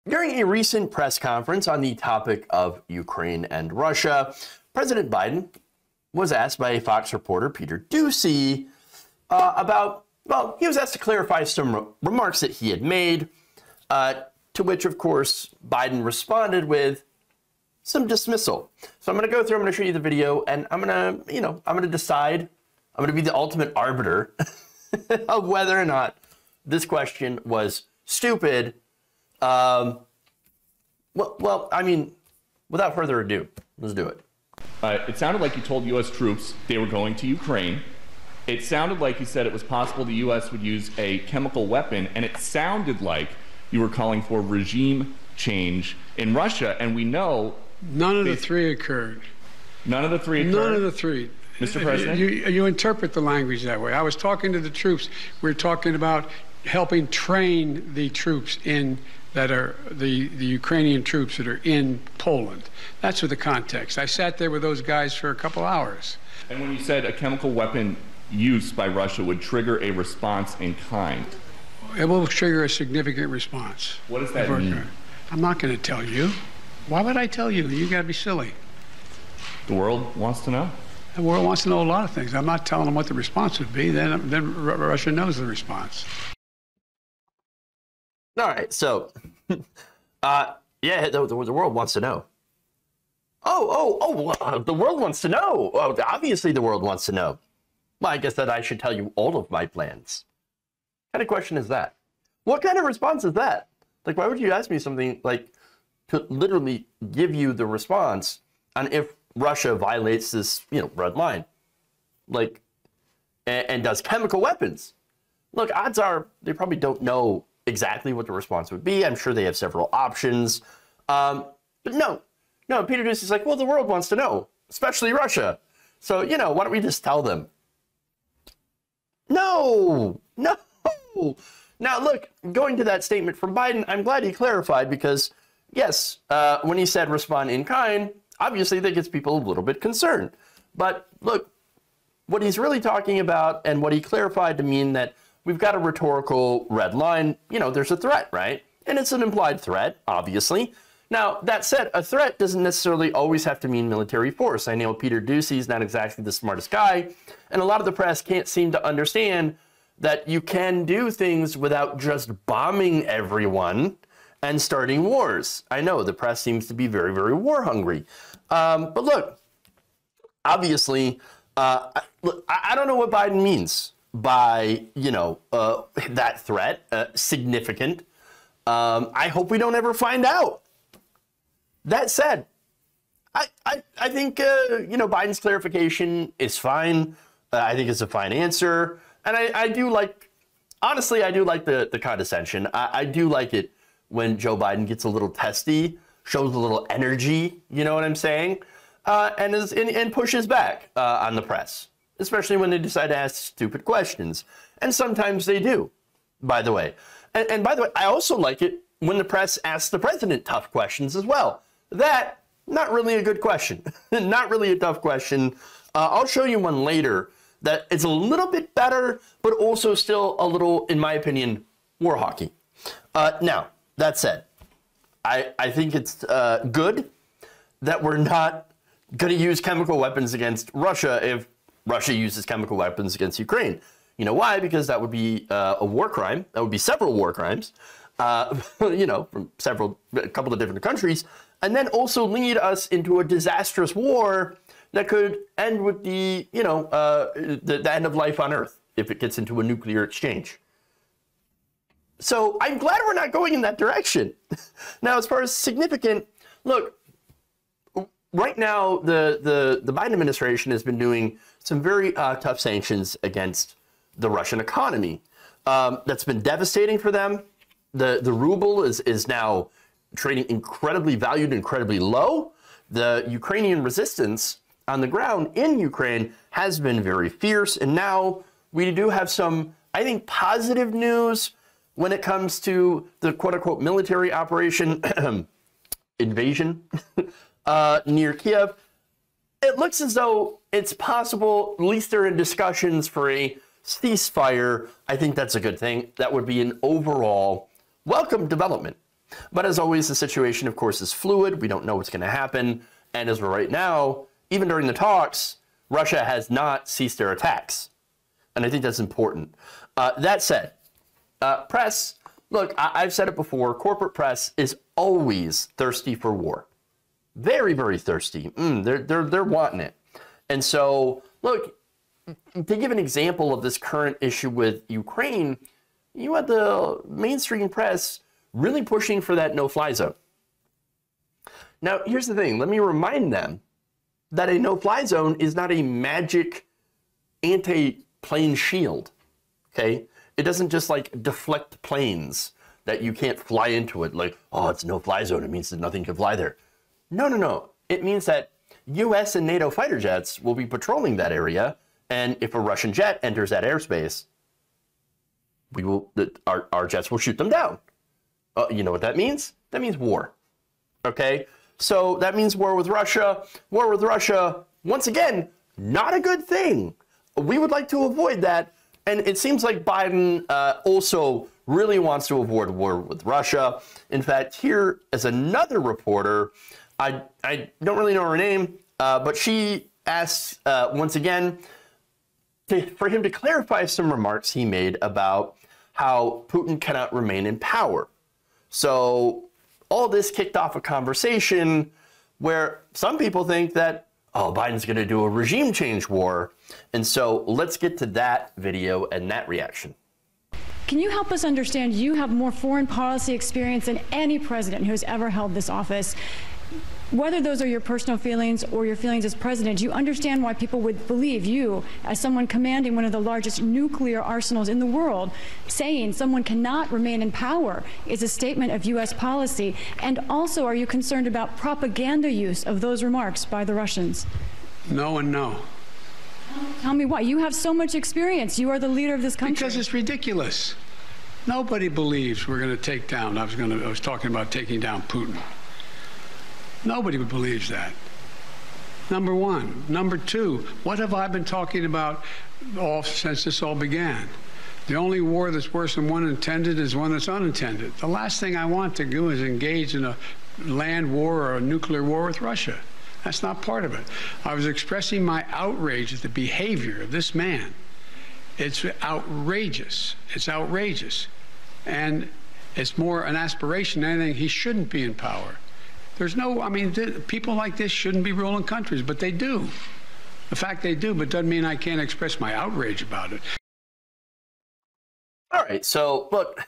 During a recent press conference on the topic of Ukraine and Russia, President Biden was asked by a Fox reporter, Peter Doocy, he was asked to clarify some remarks that he had made, to which, of course, Biden responded with some dismissal. So I'm going to go through, I'm going to show you the video, and I'm going to decide, I'm going to be the ultimate arbiter of whether or not this question was stupid. Well, I mean, without further ado, let's do it. It sounded like you told U.S. troops they were going to Ukraine. It sounded like you said it was possible the U.S. would use a chemical weapon, and it sounded like you were calling for regime change in Russia, and we know... None of the three occurred. None of the three occurred? None of the three. Mr. President? You interpret the language that way. I was talking to the troops. We're talking about helping train the troops that are the Ukrainian troops that are in Poland. That's what the context. I sat there with those guys for a couple hours. And when you said a chemical weapon use by Russia would trigger a response in kind? It will trigger a significant response. What does that mean? I'm not going to tell you. Why would I tell you? You got to be silly. The world wants to know? The world wants to know a lot of things. I'm not telling them what the response would be. Then Russia knows the response. All right, so, yeah, the world wants to know. The world wants to know. Oh, obviously the world wants to know. Well, I guess that I should tell you all of my plans. What kind of question is that? What kind of response is that? Like, why would you ask me something like to literally give you the response on if Russia violates this, red line, like, and does chemical weapons? Look, odds are they probably don't know exactly what the response would be. I'm sure they have several options. But no, Peter Doocy is like, well, the world wants to know, especially Russia. So, why don't we just tell them? No. Now, look, going to that statement from Biden, I'm glad he clarified because, yes, when he said respond in kind, obviously that gets people a little bit concerned. But look, what he's really talking about and what he clarified to mean that we've got a rhetorical red line, there's a threat, right? And it's an implied threat, obviously. Now, that said, a threat doesn't necessarily always have to mean military force. I know Peter Doocy is not exactly the smartest guy, and a lot of the press can't seem to understand that you can do things without just bombing everyone and starting wars. I know the press seems to be very, very war hungry. But look, obviously, I don't know what Biden means by, that threat, significant. I hope we don't ever find out. That said, I think, Biden's clarification is fine. I think it's a fine answer. And I do like, honestly, I do like the condescension. I do like it when Joe Biden gets a little testy, shows a little energy, you know what I'm saying? And pushes back on the press, especially when they decide to ask stupid questions. And sometimes they do, by the way. And by the way, I also like it when the press asks the president tough questions as well. That, not really a good question. Not really a tough question. I'll show you one later that it's a little bit better, but also still a little, in my opinion, war hockey. Now, that said, I think it's good that we're not going to use chemical weapons against Russia if Russia uses chemical weapons against Ukraine. You know why? Because that would be a war crime. That would be several war crimes, from a couple of different countries, and then also lead us into a disastrous war that could end with the end of life on Earth if it gets into a nuclear exchange. So I'm glad we're not going in that direction. Now, as far as significant, look, right now the Biden administration has been doing some very tough sanctions against the Russian economy. That's been devastating for them. The ruble is now trading incredibly valued, incredibly low. The Ukrainian resistance on the ground in Ukraine has been very fierce. And now we do have some, I think, positive news when it comes to the quote unquote military operation invasion near Kiev. It looks as though it's possible, at least they're in discussions for a ceasefire. I think that's a good thing. That would be an overall welcome development. But as always, the situation, of course, is fluid. We don't know what's going to happen. And as of right now, even during the talks, Russia has not ceased their attacks. And I think that's important. That said, press, look, I've said it before, corporate press is always thirsty for war. Very, very thirsty. They're wanting it. And so, look, to give an example of this current issue with Ukraine, you had the mainstream press really pushing for that no-fly zone. Now, here's the thing. Let me remind them that a no-fly zone is not a magic anti-plane shield, okay? It doesn't just like deflect planes that you can't fly into it like, oh, it's a no-fly zone. It means that nothing can fly there. No. It means that US and NATO fighter jets will be patrolling that area, and if a Russian jet enters that airspace, our jets will shoot them down. You know what that means? That means war. Okay? So that means war with Russia. War with Russia, once again, not a good thing. We would like to avoid that. And it seems like Biden also really wants to avoid war with Russia. In fact, here is another reporter. I don't really know her name, but she asks once again for him to clarify some remarks he made about how Putin cannot remain in power. So all this kicked off a conversation where some people think that, oh, Biden's going to do a regime change war. And so let's get to that video and that reaction. Can you help us understand, you have more foreign policy experience than any president who has ever held this office. Whether those are your personal feelings or your feelings as president, you understand why people would believe you, as someone commanding one of the largest nuclear arsenals in the world, saying someone cannot remain in power is a statement of U.S. policy. And also, are you concerned about propaganda use of those remarks by the Russians? No and no. Tell me why. You have so much experience. You are the leader of this country. Because it's ridiculous. Nobody believes we're going to take down. I was talking about taking down Putin. Nobody believes that. Number one. Number two, what have I been talking about since this all began? The only war that's worse than one intended is one that's unintended. The last thing I want to do is engage in a land war or a nuclear war with Russia. That's not part of it. I was expressing my outrage at the behavior of this man. It's outrageous. It's outrageous. And it's more an aspiration than anything. He shouldn't be in power. There's no, I mean, people like this shouldn't be ruling countries, but they do. The fact they do, but doesn't mean I can't express my outrage about it. All right, so look,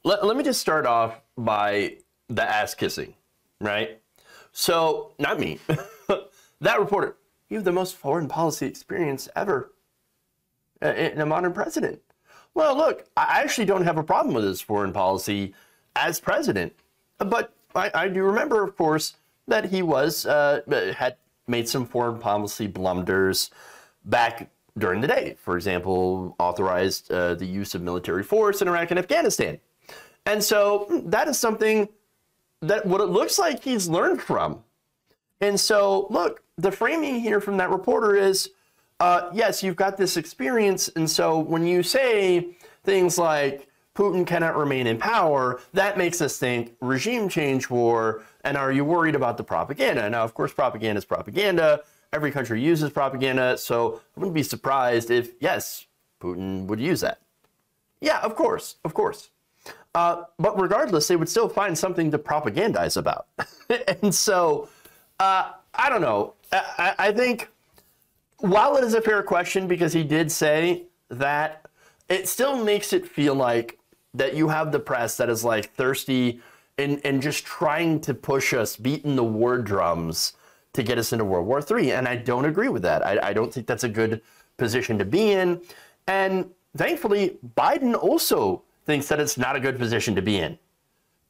let me just start off by the ass kissing, right? So, not me, that reporter, you have the most foreign policy experience ever in a modern president. Well, look, I actually don't have a problem with his foreign policy as president, but I do remember, of course, that he had made some foreign policy blunders back during the day. For example, authorized the use of military force in Iraq and Afghanistan. And so that is something that what it looks like he's learned from. And so, look, the framing here from that reporter is, yes, you've got this experience. And so when you say things like, Putin cannot remain in power, that makes us think regime change war, and are you worried about the propaganda? Now, of course, propaganda is propaganda. Every country uses propaganda, so I wouldn't be surprised if, yes, Putin would use that. Yeah, of course, of course. But regardless, they would still find something to propagandize about. And so, I don't know. I think, while it is a fair question, because he did say that, it still makes it feel like that you have the press that is like thirsty and just trying to push us, beating the war drums to get us into World War III. And I don't agree with that. I don't think that's a good position to be in. And thankfully, Biden also thinks that it's not a good position to be in.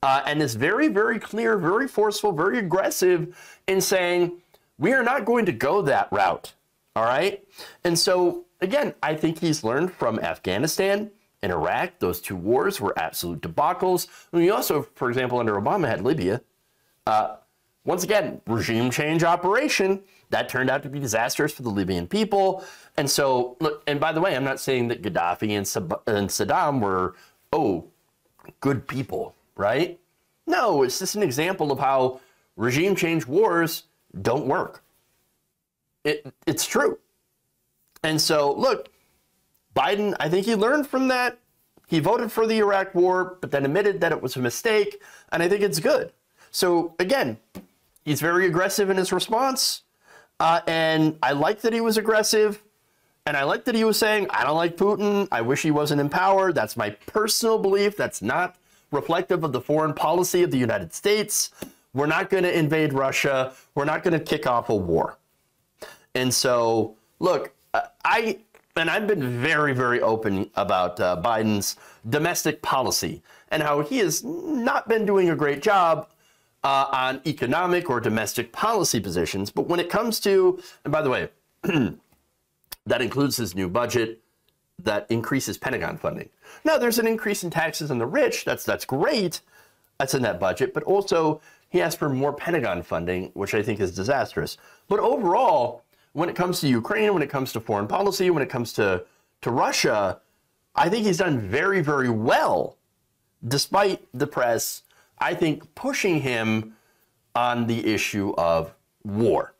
And is very, very clear, very forceful, very aggressive in saying, we are not going to go that route. All right. And so, again, I think he's learned from Afghanistan and Iraq. Those two wars were absolute debacles. And we also, for example, under Obama had Libya. Once again, regime change operation. That turned out to be disastrous for the Libyan people. And so, look, and by the way, I'm not saying that Gaddafi and Saddam were, good people, right? No, it's just an example of how regime change wars don't work. It's true. And so, look, Biden, I think he learned from that. He voted for the Iraq war, but then admitted that it was a mistake, and I think it's good. So, again, he's very aggressive in his response, and I like that he was aggressive, and I like that he was saying, I don't like Putin, I wish he wasn't in power. That's my personal belief. That's not reflective of the foreign policy of the United States. We're not going to invade Russia. We're not going to kick off a war. And so, look, I've been very, very open about Biden's domestic policy and how he has not been doing a great job on economic or domestic policy positions. But when it comes to, and by the way, that includes his new budget that increases Pentagon funding. Now, there's an increase in taxes on the rich. That's great. That's in that budget. But also, he asked for more Pentagon funding, which I think is disastrous. But overall, when it comes to Ukraine, when it comes to foreign policy, when it comes to Russia, I think he's done very, very well, despite the press, I think, pushing him on the issue of war.